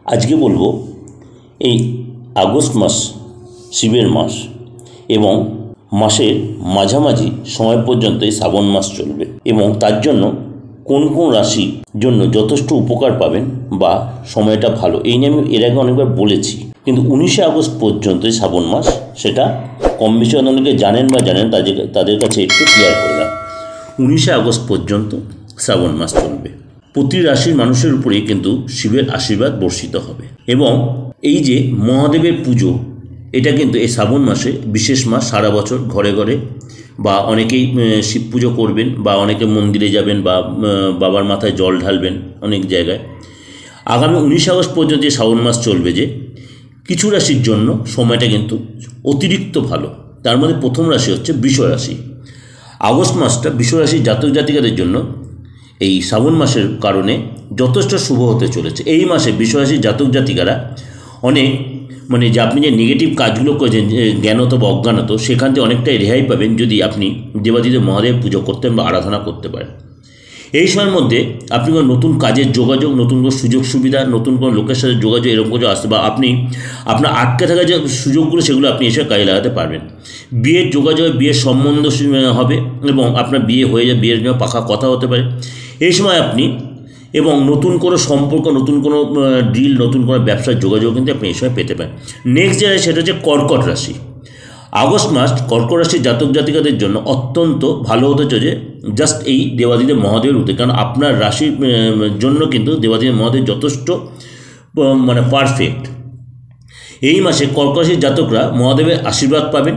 আজকে বলবো এই আগস্ট মাস শিবের মাস এবং মাসের মাঝামাঝি সময় পর্যন্ত এই শ্রাবণ মাস চলবে এবং তার জন্য কোন কোন রাশির জন্য যথেষ্ট উপকার পাবেন বা সময়টা ভালো এই নিয়ে আমি এর আগে অনেকবার বলেছি, কিন্তু 19শে আগস্ট পর্যন্ত এই শ্রাবণ মাস সেটা কম বেশি অনেকে জানেন বা জানেন তাদের কাছে একটু ক্লিয়ার করলাম। 19শে আগস্ট পর্যন্ত শ্রাবণ মাস চলবে। প্রতি রাশির মানুষের উপরেই কিন্তু শিবের আশীর্বাদ বর্ষিত হবে এবং এই যে মহাদেবের পুজো, এটা কিন্তু এই শ্রাবণ মাসে বিশেষ মাস। সারা বছর ঘরে ঘরে বা অনেকেই শিব পুজো করবেন বা অনেকে মন্দিরে যাবেন বা বাবার মাথায় জল ঢালবেন অনেক জায়গায়। আগামী 19 আগস্ট পর্যন্ত এই শ্রাবণ মাস চলবে, যে কিছু রাশির জন্য সময়টা কিন্তু অতিরিক্ত ভালো। তার মধ্যে প্রথম রাশি হচ্ছে বৃষ রাশি। আগস্ট মাসটা বৃষ রাশির জাতক জাতিকাদের জন্য এই শ্রাবণ মাসের কারণে যথেষ্ট শুভ হতে চলেছে। এই মাসে বৃষ রাশির জাতক জাতিকারা অনেক যে আপনি যে নেগেটিভ কাজগুলো করেছেন জ্ঞানত বা অজ্ঞানত, সেখান থেকে অনেকটাই রেহাই পাবেন যদি আপনি দেবাদিদেব মহাদেব পুজো করতেন বা আরাধনা করতে পারেন। এই সময়ের মধ্যে আপনি কোনো নতুন কাজের যোগাযোগ, নতুন কোনো সুযোগ সুবিধা, নতুন কোনো লোকের সাথে যোগাযোগ এরকম কিছু আসতে, বা আপনি আপনার আটকে থাকা যে সুযোগগুলো সেগুলো আপনি এসে কাজে লাগাতে পারবেন। বিয়ের যোগাযোগ, বিয়ের সম্বন্ধ হবে এবং আপনার বিয়ে হয়ে যায়, বিয়ের জন্য পাকা কথা হতে পারে এই সময় আপনি, এবং নতুন কোনো সম্পর্ক, নতুন কোনো ডিল, নতুন কোনো ব্যবসার যোগাযোগ কিন্তু আপনি এই সময় পেতে পারেন। নেক্সট যেটা সেটা হচ্ছে কর্কট রাশি। আগস্ট মাস কর্কট রাশির জাতক জাতিকাদের জন্য অত্যন্ত ভালো হতে চলেছে জাস্ট এই দেবাদিদেব মহাদেবের উদ্যোগে, কারণ আপনার রাশির জন্য কিন্তু দেবাদিদেব মহাদেব যথেষ্ট পারফেক্ট। এই মাসে কর্কট রাশির জাতকরা মহাদেবের আশীর্বাদ পাবেন।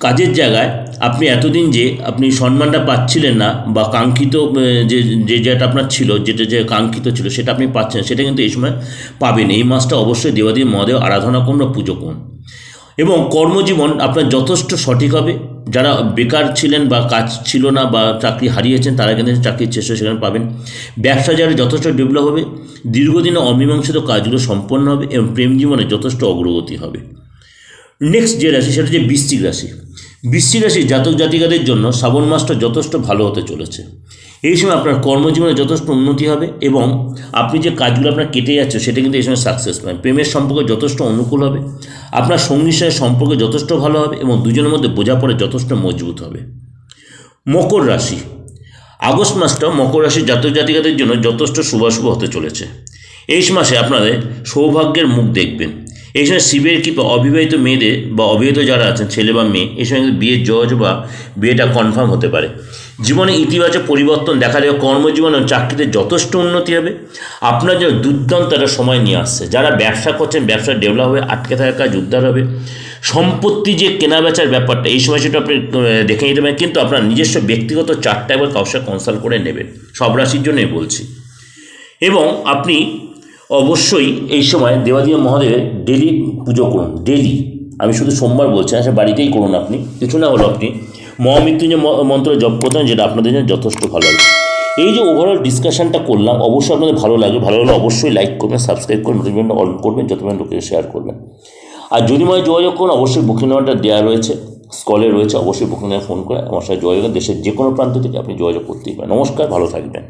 কাজের জায়গায় আপনি এতদিন যে আপনি সম্মানটা পাচ্ছিলেন না বা কাঙ্ক্ষিত যেটা আপনার ছিল, যে কাঙ্ক্ষিত ছিল সেটা আপনি পাচ্ছেন, সেটা কিন্তু এই সময় পাবেন। এই মাসটা অবশ্যই দেবাদিদেব মহাদেব আরাধনা করুন বা পুজো করুন। এবং কর্মজীবন আপনার যথেষ্ট সঠিক হবে। যারা বেকার ছিলেন বা কাজ ছিল না বা চাকরি হারিয়েছেন, তারা কিন্তু চাকরির চেষ্টা সেখানে পাবেন। ব্যবসা যারা যথেষ্ট ডেভেলপ হবে, দীর্ঘদিনে অমীমাংসিত কাজগুলো সম্পন্ন হবে এবং প্রেম জীবনে যথেষ্ট অগ্রগতি হবে। নেক্সট যে রাশি সেটা হচ্ছে বৃশ্চিক রাশি। বৃশ্চিক রাশির জাতক জাতিকাদের জন্য শ্রাবণ মাসটা যথেষ্ট ভালো হতে চলেছে। এই সময় আপনার কর্মজীবনে যথেষ্ট উন্নতি হবে এবং আপনি যে কাজগুলো আপনার কেটে যাচ্ছে সেটা কিন্তু এই সময় সাকসেস পাবেন। প্রেমের সম্পর্ক যথেষ্ট অনুকূল হবে, আপনার সঙ্গীর সাথে সম্পর্ক যথেষ্ট ভালো হবে এবং দুজনের মধ্যে বোঝাপড়া যথেষ্ট মজবুত হবে। মকর রাশি। আগস্ট মাসটাও মকর রাশির জাতক জাতিকাদের জন্য যথেষ্ট শুভাশুভ হতে চলেছে। এই মাসে আপনাদের সৌভাগ্যের মুখ দেখবেন। এই সময় শিবের কৃপা অবিবাহিত মেয়েদের বা অবিবাহিত যারা আছেন ছেলে বা মেয়ে, এই সময় কিন্তু বিয়ের যোগাযোগ বা বিয়েটা কনফার্ম হতে পারে। জীবনে ইতিবাচক পরিবর্তন দেখা দেবে। কর্মজীবন এবং চাকরিতে যথেষ্ট উন্নতি হবে। আপনার জন্য দুর্দান্ত একটা সময় নিয়ে আসছে। যারা ব্যবসা করছেন, ব্যবসা ডেভেলপ হবে, আটকে থাকা কাজ উদ্ধার হবে। সম্পত্তি যে কেনা বেচার ব্যাপারটা এই সময় সেটা আপনি দেখে নিতে পারেন, কিন্তু আপনার নিজস্ব ব্যক্তিগত চার্টটা একবার কারোর সাথে কনসাল্ট করে নেবেন। সব রাশির জন্যই বলছি। এবং আপনি অবশ্যই এই সময় দেবাদিদেব মহাদেবের ডেলি পুজো করুন। ডেলি, আমি শুধু সোমবার বলছি না, সে বাড়িতেই করুন। আপনি কিছু না হলো আপনি মহামৃত্যুঞ্জয় মন্ত্র জপ করতেন, যেটা আপনাদের জন্য যথেষ্ট ভালো হবে। এই যে ওভারঅল ডিসকাশনটা করলাম, অবশ্যই আপনাদের ভালো লাগে। ভালো হলে অবশ্যই লাইক করবেন, সাবস্ক্রাইব করবেন, নোটিফিকেশন অন করবেন, যতক্ষণ লোকে শেয়ার করবেন। আর যদি মনে যোগাযোগ করুন, অবশ্যই বুকিং নাম্বারটা দেওয়া রয়েছে, স্কলে রয়েছে, অবশ্যই বুকিং নাম্বার ফোন করে আমার সাথে যোগাযোগ। দেশের যে কোনো প্রান্ত থেকে আপনি যোগাযোগ করতেই পারেন। নমস্কার, ভালো থাকবেন।